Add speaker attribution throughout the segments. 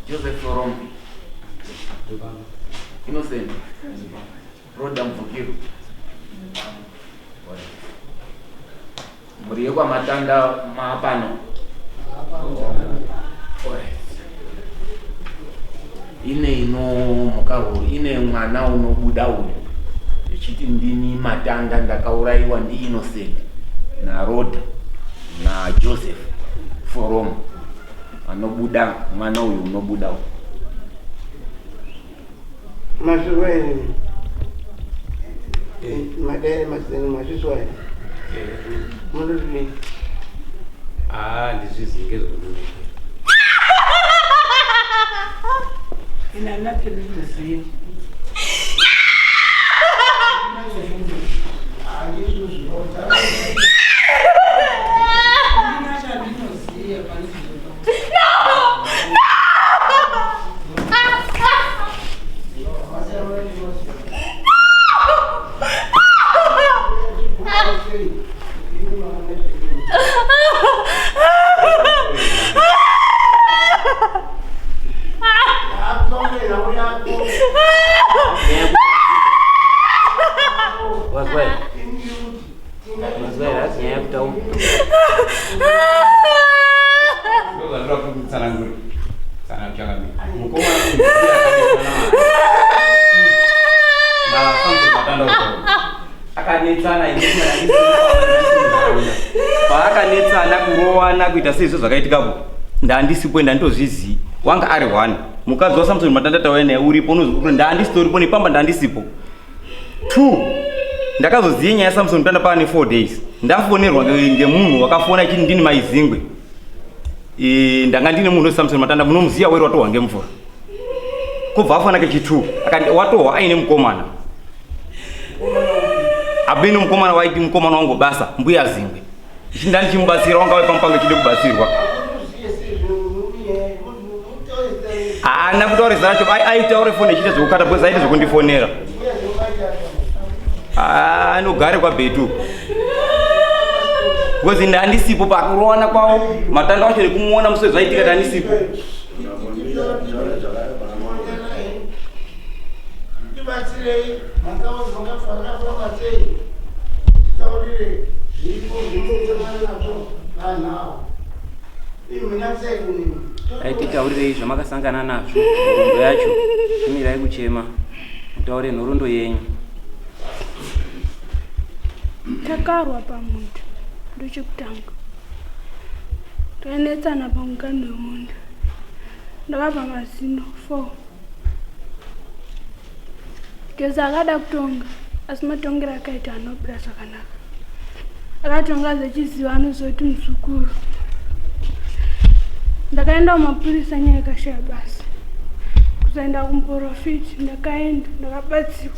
Speaker 1: Joseph from Innocent. Roda Mvukiro. Muriye kwa matanda maapano. Ine ino mukaro, ine mwana unobuda uno. Echiti ndini matanda ndakauraiwa ndi Innocent na Roda na Joseph from anobuda mwana uyu unobuda uyu.
Speaker 2: Maswahili. Madare Maswahili. Mudare.
Speaker 3: Ndizvizingezo kuti.
Speaker 2: Ina naphezulu.
Speaker 4: Pakanetsana kurowana kuita sezvo zvakaitikapo ndandisipo ndandozvizivi wanga ari 1 mukadzi wa Samson Matanda tawana uripo unozvi ndandisitoripo nepamba ndandisipo 2 ndakazoziva nyaya ya Samson Matanda pane 4 days ndafonerwa ngemunhu wakafona achiti ndini maizingwe ndanga ndine munhu Samson Matanda munomuziva weri watohwa ngemvura kubva afana kechi2 akati watohwa aine mukomana abeni mukomana waiti mukomana wangu basa mbuya zingwe ndani chimubatsira wanga waipamupango chide kubatsirwa haana kutaura zita racho aitaure fone chite zvokukata bweza aite zvokundifonera anogare kwaBhetu because ndandisipo pakurowana kwavo Matanda wacho nekumuona muswe zvaitika ndandisipo
Speaker 1: Aititaurirei zvamakasangana nazvo nhoroondo yacho imirai kuchema mutaure nhoroondo yenyu.
Speaker 5: Takarwa pamundu ndochekutanga tainetsana pamukani wemundu ndakabva mazino 4 Jose akada kutonga asi matongero akaita anobuda zvakanaka akatonga zechiziva anozoti muzukuru ndakaenda kumapurisa nyaya ikashaya basa kusaenda kumuprofiti ndakaenda ndakabatsirwa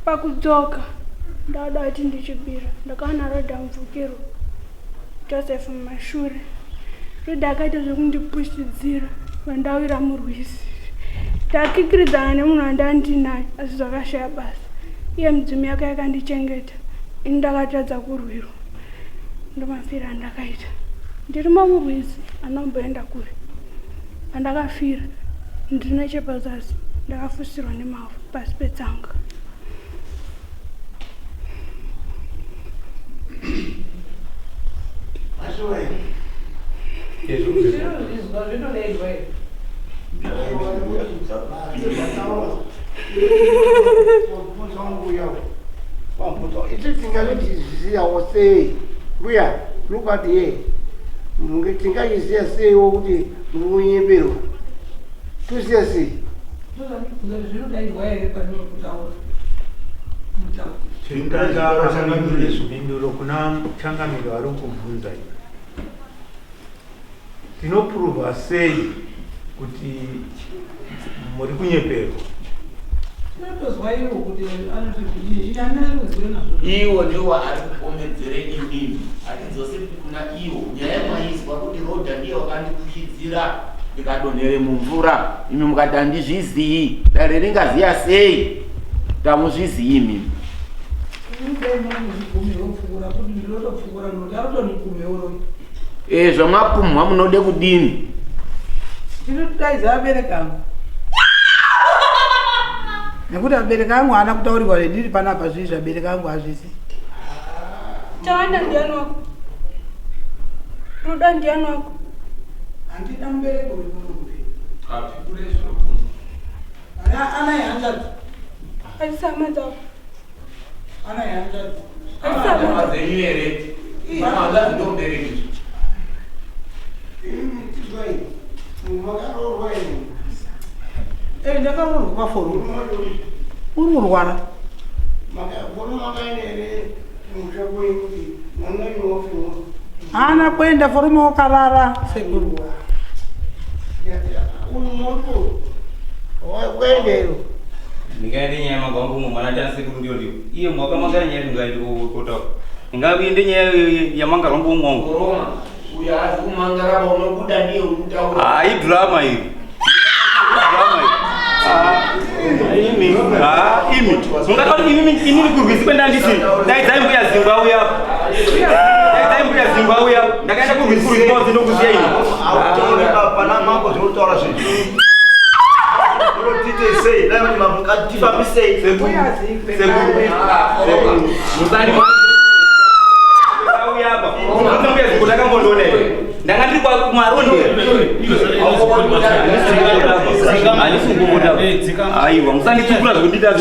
Speaker 5: pakudzoka ndauda kuti ndichibira ndakaona Roda Mvukiro Joseph mumashure Roda akaita zvekundipushidzira vandawira murwizi takikiridzana nemunhu andandinaye asi zvakashaya basa iye mudzimi yake yakandichengeta ini ndakatadza kurwirwa ndomafira andakaita ndirimo murwizi anomboenda kure pandakafira ndine chepazasi ndakafusirwa nemavhu pasi petsanga
Speaker 2: Look at the mungetinga izia sewo kuti munyepero tusiyasi
Speaker 6: Chingazaro changamire subinduro kuna changamiro ari kubvunza tinoprova sei kuti muri kunyeperwa
Speaker 1: iwo ndiwo ari kukomedzere inini atidzose kuna iwo nyaya maizwa kuti Roda ndiye wakandipushidzira ndikadonhere mumvura imi mukati handizvizii dare ringaziya sei tamuzvizii mimi zvamapumwa munode kudini
Speaker 2: Tinotaiza abereka angu. Nekuti abereka angu haana kutaurirwa ndiri panapa zvizvi abereka angu hazvisi.
Speaker 5: Chawanda ndiani wako? Ruda ndiani wako?
Speaker 2: Handina mubereko uri muno. Ana yanjatu.
Speaker 5: Alisama zako.
Speaker 2: Ana yanjatu.
Speaker 5: Alisama.
Speaker 1: Zenywere. Mama ndo mbereki.
Speaker 2: Ndakamunhu kwaforo uri kurwara haana kuenda forume wakarara sekuru kuendero
Speaker 4: ndingaende nyaya magangu mwana cha sekuru ndio ndio iyo mwaka mangana nyaya ndingaende kota ngaende nyaya yamanga rombo mwangu
Speaker 1: Roma uyazi kumangara unobuda ndiye utaura
Speaker 4: drama hii imi mungakati inini kurwisi kwenda ndisi daidai mbuya Zimbabwe apa daidai mbuya Zimbabwe apa ndakaenda kurwisi kurwisi ndinokuziya ini
Speaker 3: pana mambo zvinotaura zvinhu unotite sei dai tifambi sei
Speaker 4: musari uyapa unombuya Zimbabwe ndakambondona ndanga ndiri kumaronde aiwa musanditsukura zvekundita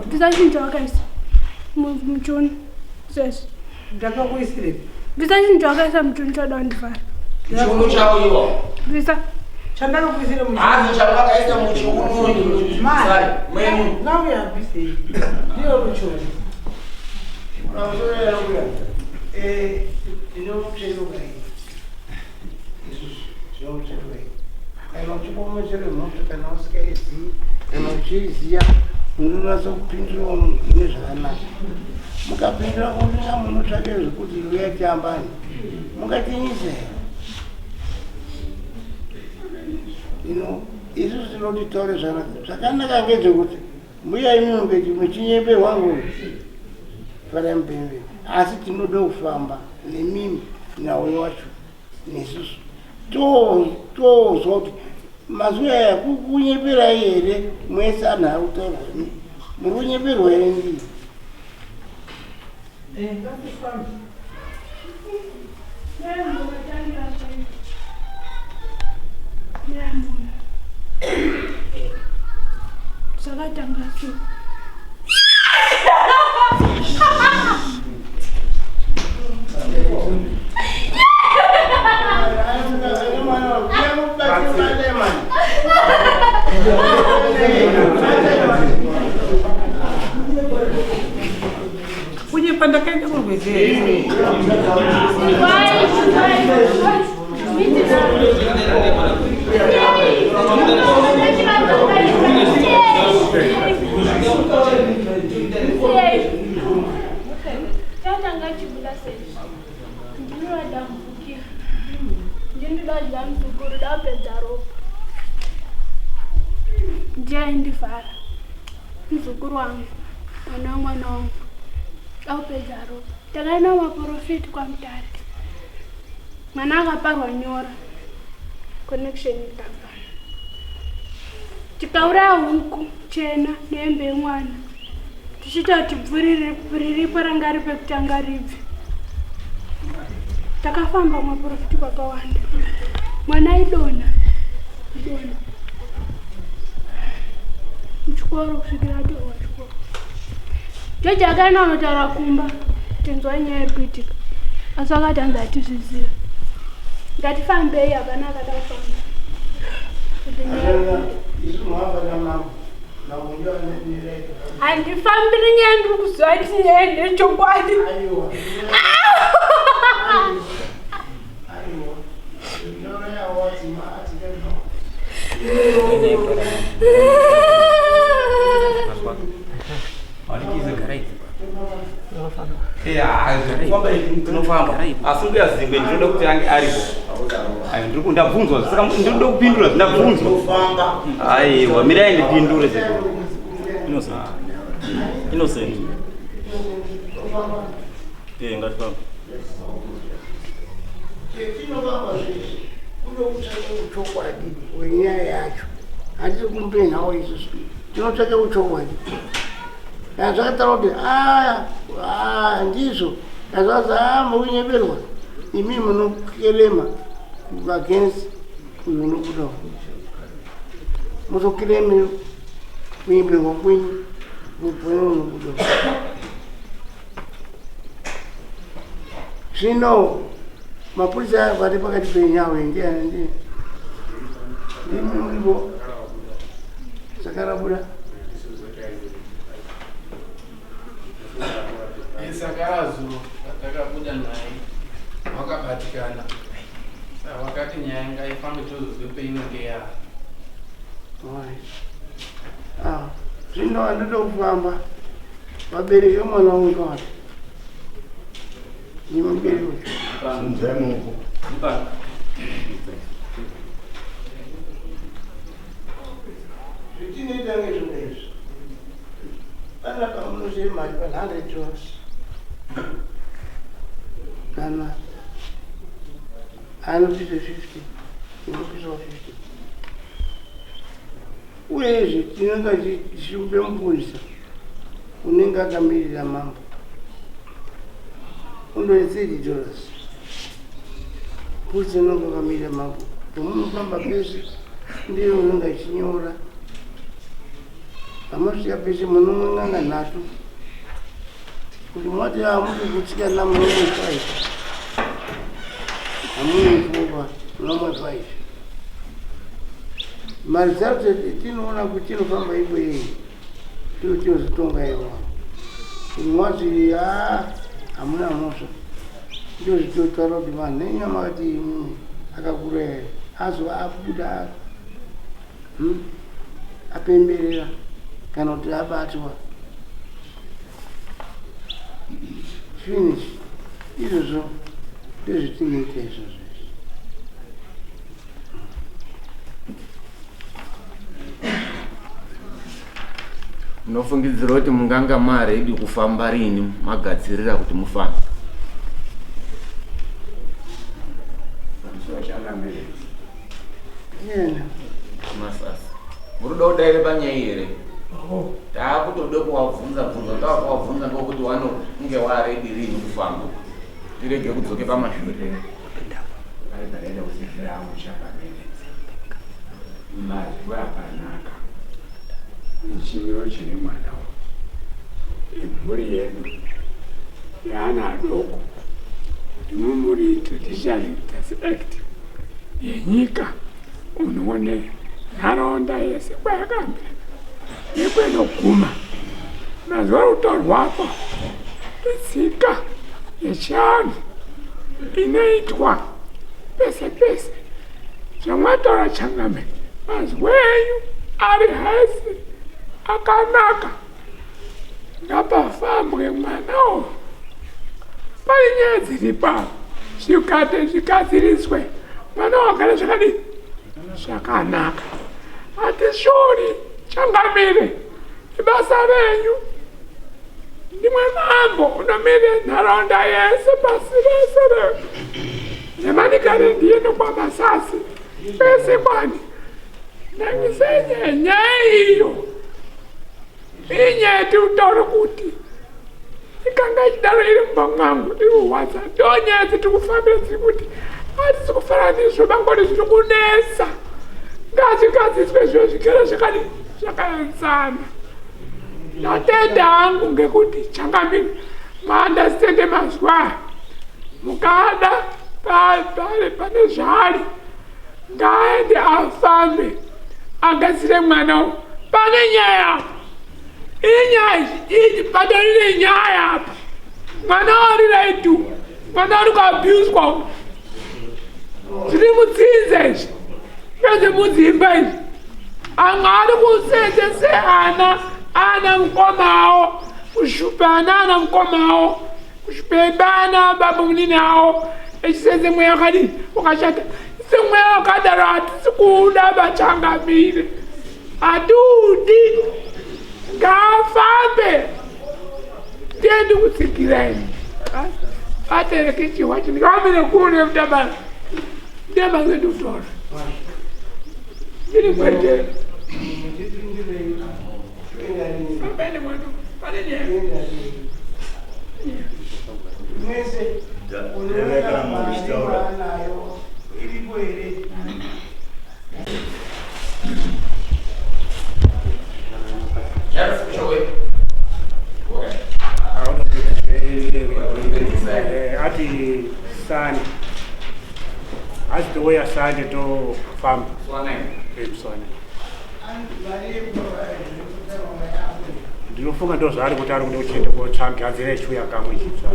Speaker 5: Visachinja wakaisa muchuni sesi.
Speaker 2: ndakakuisire
Speaker 5: Visachinja wakaisa muchuni choda ndifara.
Speaker 1: chiuno chao iwo
Speaker 5: Visa.
Speaker 2: chandakakuisire
Speaker 1: hazi chavakaisa muchiuno mwenu
Speaker 2: ngauyambisei ndiyo ruchoni ndinomucherukai zvinomucherukai kana uchipomesere mhoto kana usikaizii kana uchiiziya munonasa kupindura ine zvakanaka mukapindura kunaa munotsvake zvekuti uyatambani mungatinyise isu tinotitaure zvakanaka ngezvekuti mbuya inonge muchinyemberwa ngoni fara mupembe asi tinoda kufamba nemimi nawe wacho nesusu tozwa kuti mazuva aya kunyemberai here mwese anhu ari kutaurwa muri kunyemberwa here ndii
Speaker 5: Sakatangasu.
Speaker 2: Punya pandakan kamu bezek.
Speaker 5: Njia indifara mzukuru wangu mwana wangu aupedza ropa takaenda maprofiti kwa Mudare mwana akaparwa nyora connection itanga tikauraya huku chena nembe mwana tichita kuti bvuriripo ranga ri pekutanga ribve takafamba maprofiti kwakawanda mwana idona kuchikoro kusvikira atorwa chikoro jeje akaenda unotaura kumba tinzwa nyaya iri kuitika asi akati hanzi hatizviziva ngatifambei hapana akada kufamba handifambiri nyaya ndiri kuziva kuti nyaya ndechokwadi
Speaker 4: asi mbuya Zingwe ndinoda kuti ange aripo ndabvunzwa saka ndinoda kupindura ndabvunzwa aiwa mirai ndipindure Innocent ngatifamba.
Speaker 2: Chetinovamba zvese kunokutsvake uchokwadi hwenyaya yacho. Handisi kumpe nhau isusu. Tinotsvake uchokwadi. Kana zvakataura kuti ndizvo. Kana zvakazi mukunyeperwa. Imi munokerema against uyu unobuda. Muzokereme kunyeperwa kwenyu kupona unobuda. Zvino mapurisa vari pakati penyawe ndiani ndimurivo sakarabuda
Speaker 7: Sakarazu atakabuda naye wakabatikana wakati nyaya ngaifambe tozozwe peinenge ya
Speaker 2: zvino andoda kufamba vabereki vemwana uyu wati nimubereki uyu zvitinoita ngezvonezvo pana pamunozive mari pa100 kana anopisa 50 inopisawo 50 uyezve tinonga tichiupe mupurisa unenge akamirira mambo $130 purisa unonga akamirira mambo pamunofamba pese ndiye unonga achinyora amasvika pese munomwenganga 3 kuti mwati hamuti kutsikana munomwe 5 hamunofova munomwe 5 mari dzacho tinoona kuti tinofamba ipo yei tiro tinozotonga iwa mwati hamuna mhosva ndo zvitotaura kuti vanhu nenyama kuti akakura here azova abuda apemberera kana kuti abatwa finish izvozvo ndezvitinoita izvozvo.
Speaker 1: Munofungidzira kuti munganga maredi kufamba rini magadzirira kuti mufambe? Masasa muruda kudaire panyaya here taakutoda kuwabvunza tawakuvabvunza ndokuti wanonge waredi rini kufamba tirege kudzoke pamashure.
Speaker 8: Aibareda kusifira angu chakamene mazuva akanaka chimiro chine mwana imhuri yedu yeana adoko imumuri tradition aspect yenyika unoone nharaunda yese kwayakambira nekwenoguma mazuva rutorwapa itsika yechianhu inoitwa pese pese chamwataura Changamire mazwenyu ari hasi akanaka ngapafambwe mwanawo pane nyaya dziri pavo zvikate zvigadziriswe mwana wagara zvakadii zvakanaka hatishori Changamire ibasa renyu ndimwe mambo unomire nharaunda yese pasi rese nemanikare ndiende kwamasasi pese kwani nangisenye nyaya iyo inyaya yetiutaure kuti ikanga ichidaro iri mumba mwangu iri kuwadza ndo nyaya dzetikufambira dziri kuti hatisi kufanana ndizvo bangori zviri kunesa ngazvigadziswe zviro zvigere zvakadii zvakaenzana. Ndatenda hangu ngekuti Changamire maandastende mazuva mukada pane zvari ngaende afambe agadzire mwana pane nyaya inyaya idzi patorine nyaya apa mwana wari raitu mwana wari kuabuswa zviri mutsinze izvi pese mudzimba izvi amwe ari kusenzese ana mukomawo kushupana ana mukomawo kushupembana baba munini awo echisenze mweya wakadii wakashata ise mweya wakadaro hatisi kuda vaChangamire hatudi ngafambe tiendi kutsikireni atere kichiwa chini kamile kule mtabana ndema wetu tora ili kwete mbele mwana pale ni
Speaker 2: mwese unaona mama nayo ili kwere
Speaker 6: ati sani asitoya sani to famba emswane ndinofunga ndo zvaari kuti ari kuda kuchienda kotsvagadzira echiuya kamwe chitsva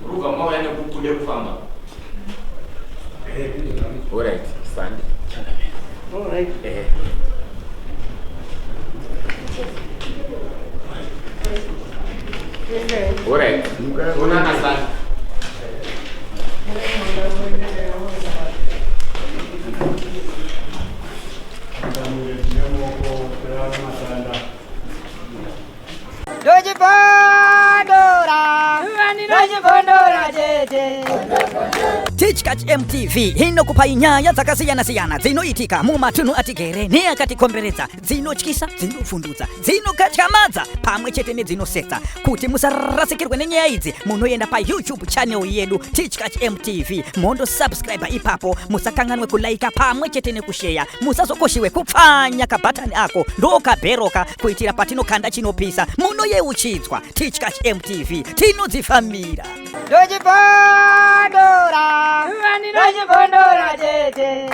Speaker 1: Ruga mau yana kukude kufamba. Alright, stand.
Speaker 2: alright
Speaker 1: Alright. Una stand.
Speaker 9: Tichkach MTV inokupa inyaya dzakasiyana-siyana dzinoitika mumatunhu atigere neakatikomberedza, dzinotyisa, dzinofundutsa, dzinokatyamadza pamwe chete nedzinosetsa. Kuti musarasikirwe nenyaya idzi, munoenda paYouTube channel yedu Tichkach MTV, mondo subscribe ipapo, musakanganwe kulaika pamwe chete nekushare, musazokoshiwe kupfanya kabhatani ako ndokabheroka kuitira patinokanda chinopisa munoyeuchidzwa. Tichkach MTV tinodzifambira. Dojibondora, dojibondora tete.